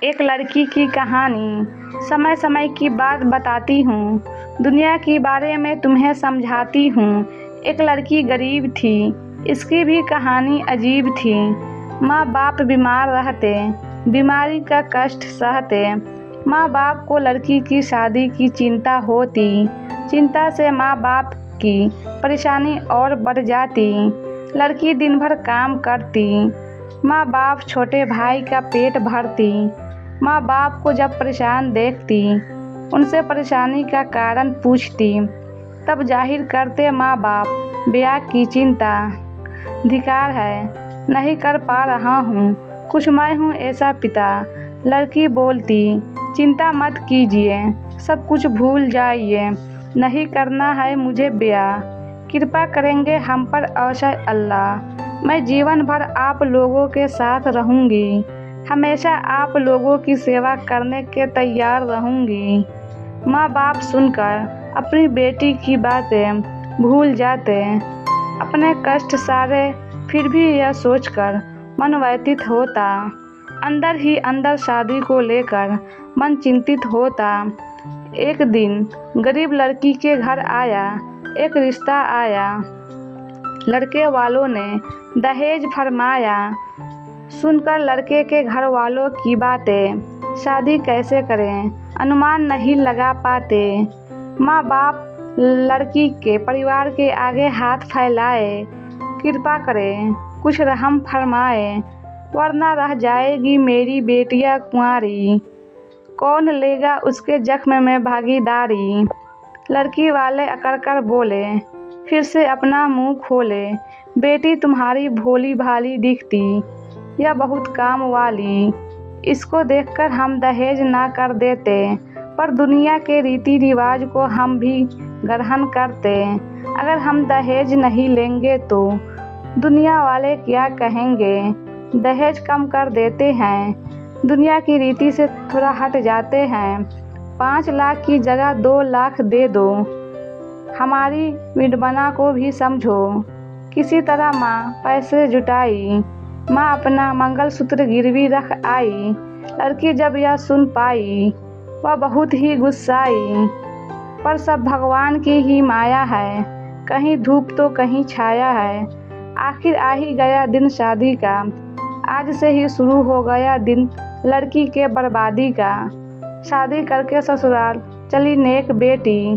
एक लड़की की कहानी। समय समय की बात बताती हूँ, दुनिया के बारे में तुम्हें समझाती हूँ। एक लड़की गरीब थी, इसकी भी कहानी अजीब थी। माँ बाप बीमार रहते, बीमारी का कष्ट सहते। माँ बाप को लड़की की शादी की चिंता होती, चिंता से माँ बाप की परेशानी और बढ़ जाती। लड़की दिन भर काम करती, माँ बाप छोटे भाई का पेट भरती। माँ बाप को जब परेशान देखती, उनसे परेशानी का कारण पूछती, तब जाहिर करते माँ बाप ब्याह की चिंता। धिक्कार है, नहीं कर पा रहा हूँ, कुछ मैं हूँ ऐसा पिता। लड़की बोलती, चिंता मत कीजिए, सब कुछ भूल जाइए, नहीं करना है मुझे ब्याह। कृपा करेंगे हम पर अवश्य अल्लाह। मैं जीवन भर आप लोगों के साथ रहूँगी, हमेशा आप लोगों की सेवा करने के तैयार रहूँगी। माँ बाप सुनकर अपनी बेटी की बातें भूल जाते, अपने कष्ट सारे, फिर भी यह सोचकर मन व्यथित होता। अंदर ही अंदर शादी को लेकर मन चिंतित होता। एक दिन गरीब लड़की के घर आया एक रिश्ता आया। लड़के वालों ने दहेज फरमाया। सुनकर लड़के के घर वालों की बातें, शादी कैसे करें अनुमान नहीं लगा पाते। माँ बाप लड़की के परिवार के आगे हाथ फैलाए, कृपा करें कुछ रहम फरमाए, वरना रह जाएगी मेरी बेटियां कुंवारी। कौन लेगा उसके जख्म में भागीदारी। लड़की वाले अकड़ कर बोले, फिर से अपना मुंह खोले, बेटी तुम्हारी भोली भाली दिखती, यह बहुत काम वाली। इसको देखकर हम दहेज ना कर देते, पर दुनिया के रीति रिवाज को हम भी ग्रहण करते। अगर हम दहेज नहीं लेंगे तो दुनिया वाले क्या कहेंगे। दहेज कम कर देते हैं, दुनिया की रीति से थोड़ा हट जाते हैं। 5 लाख की जगह 2 लाख दे दो, हमारी विडंबना को भी समझो। किसी तरह माँ पैसे जुटाई, माँ अपना मंगलसूत्र गिरवी रख आई। लड़की जब यह सुन पाई, वह बहुत ही गुस्साई, पर सब भगवान की ही माया है, कहीं धूप तो कहीं छाया है। आखिर आ ही गया दिन शादी का, आज से ही शुरू हो गया दिन लड़की के बर्बादी का। शादी करके ससुराल चली नेक बेटी,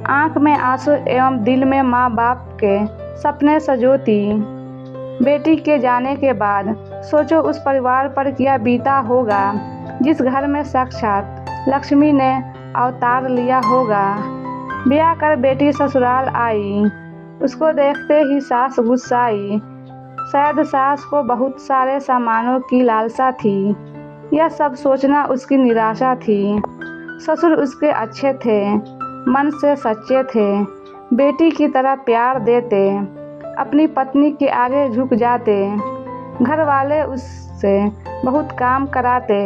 आंख में आंसू एवं दिल में माँ बाप के सपने सजोती। बेटी के जाने के बाद सोचो उस परिवार पर क्या बीता होगा, जिस घर में साक्षात लक्ष्मी ने अवतार लिया होगा। ब्याह कर बेटी ससुराल आई, उसको देखते ही सास गुस्साई। शायद सास को बहुत सारे सामानों की लालसा थी, यह सब सोचना उसकी निराशा थी। ससुर उसके अच्छे थे, मन से सच्चे थे, बेटी की तरह प्यार देते, अपनी पत्नी के आगे झुक जाते। घर वाले उससे बहुत काम कराते,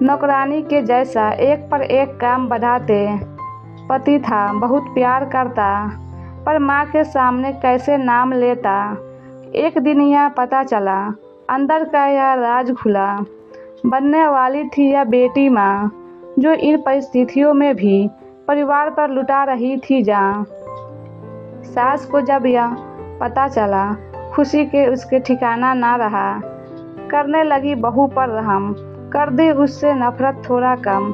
नौकरानी के जैसा एक पर एक काम बढ़ाते। पति था, बहुत प्यार करता, पर माँ के सामने कैसे नाम लेता। एक दिन यह पता चला, अंदर का यह राज खुला। बनने वाली थी यह बेटी माँ, जो इन परिस्थितियों में भी परिवार पर लुटा रही थी जान। सास को जब यह पता चला, खुशी के उसके ठिकाना ना रहा। करने लगी बहू पर रहम, कर दी उससे नफरत थोड़ा कम।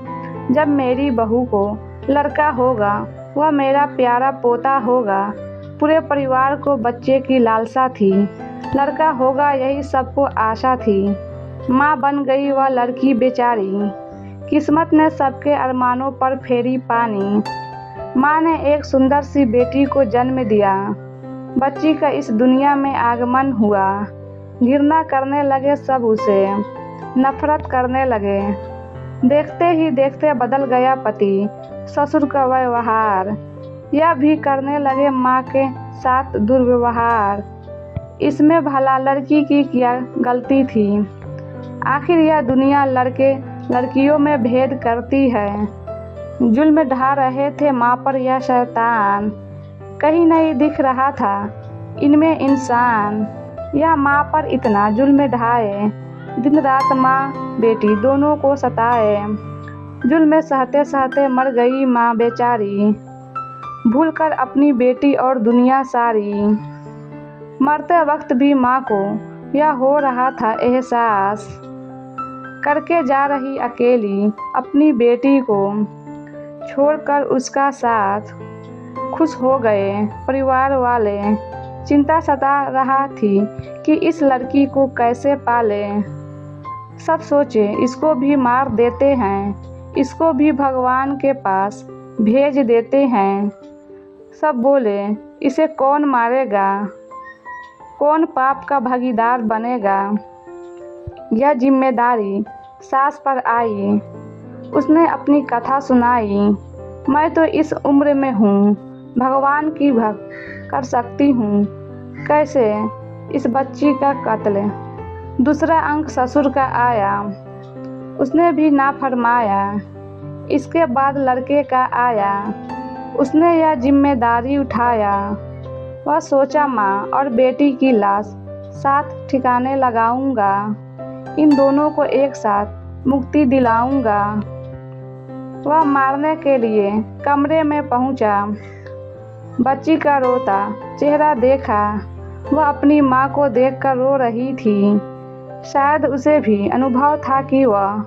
जब मेरी बहू को लड़का होगा, वह मेरा प्यारा पोता होगा। पूरे परिवार को बच्चे की लालसा थी, लड़का होगा यही सबको आशा थी। माँ बन गई वह लड़की बेचारी, किस्मत ने सबके अरमानों पर फेरी पानी। माँ ने एक सुंदर सी बेटी को जन्म दिया, बच्ची का इस दुनिया में आगमन हुआ। घृणा करने लगे सब उसे, नफरत करने लगे। देखते ही देखते बदल गया पति, ससुर का व्यवहार, यह भी करने लगे माँ के साथ दुर्व्यवहार। इसमें भला लड़की की क्या गलती थी। आखिर यह दुनिया लड़के लड़कियों में भेद करती है। जुल्म ढा रहे थे माँ पर यह शैतान, कहीं नहीं दिख रहा था इनमें इंसान। यह माँ पर इतना जुल्म ढाए, दिन रात माँ बेटी दोनों को सताए। जुल्म सहते सहते मर गई माँ बेचारी, भूल कर अपनी बेटी और दुनिया सारी। मरते वक्त भी माँ को यह हो रहा था एहसास, करके जा रही अकेली अपनी बेटी को छोड़कर उसका साथ। खुश हो गए परिवार वाले, चिंता सता रहा थी कि इस लड़की को कैसे पाले। सब सोचे इसको भी मार देते हैं, इसको भी भगवान के पास भेज देते हैं। सब बोले इसे कौन मारेगा, कौन पाप का भागीदार बनेगा। यह जिम्मेदारी सास पर आई, उसने अपनी कथा सुनाई। मैं तो इस उम्र में हूँ, भगवान की भक्त कर सकती हूँ कैसे इस बच्ची का कत्ल। दूसरा अंक ससुर का आया, उसने भी ना फरमाया। इसके बाद लड़के का आया, उसने यह जिम्मेदारी उठाया। वह सोचा माँ और बेटी की लाश साथ ठिकाने लगाऊंगा, इन दोनों को एक साथ मुक्ति दिलाऊंगा। वह मारने के लिए कमरे में पहुंचा, बच्ची का रोता चेहरा देखा। वह अपनी माँ को देखकर रो रही थी। शायद उसे भी अनुभव था कि वह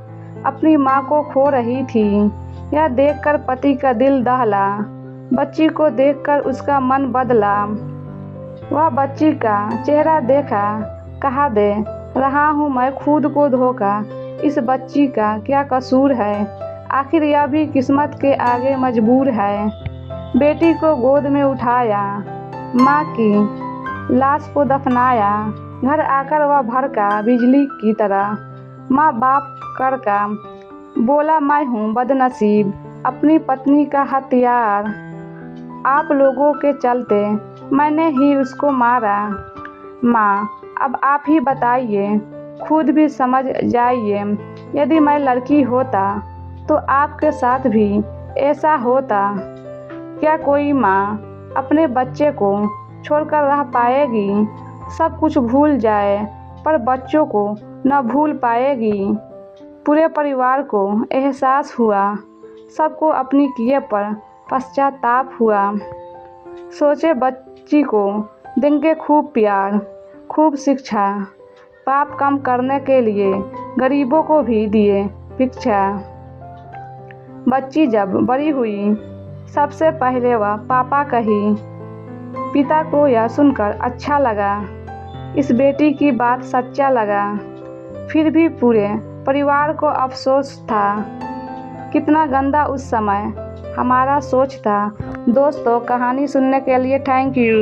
अपनी माँ को खो रही थी। यह देखकर पति का दिल दहला, बच्ची को देखकर उसका मन बदला। वह बच्ची का चेहरा देखा, कहा दे रहा हूँ मैं खुद को धोखा, इस बच्ची का क्या कसूर है, आखिर यह भी किस्मत के आगे मजबूर है। बेटी को गोद में उठाया, माँ की लाश को दफनाया। घर आकर वह भड़का बिजली की तरह, माँ बाप कर का बोला मैं हूँ बदनसीब, अपनी पत्नी का हथियार। आप लोगों के चलते मैंने ही उसको मारा। माँ अब आप ही बताइए, खुद भी समझ जाइए, यदि मैं लड़की होता तो आपके साथ भी ऐसा होता। क्या कोई माँ अपने बच्चे को छोड़कर रह पाएगी। सब कुछ भूल जाए पर बच्चों को न भूल पाएगी। पूरे परिवार को एहसास हुआ, सबको अपनी किए पर पश्चाताप हुआ। सोचे बच्ची को देंगे खूब प्यार, खूब शिक्षा, पाप कम करने के लिए गरीबों को भी दिए भिक्षा। बच्ची जब बड़ी हुई सबसे पहले वह पापा कही। पिता को यह सुनकर अच्छा लगा, इस बेटी की बात सच्चा लगा। फिर भी पूरे परिवार को अफसोस था, कितना गंदा उस समय हमारा सोच था। दोस्तों कहानी सुनने के लिए थैंक यू।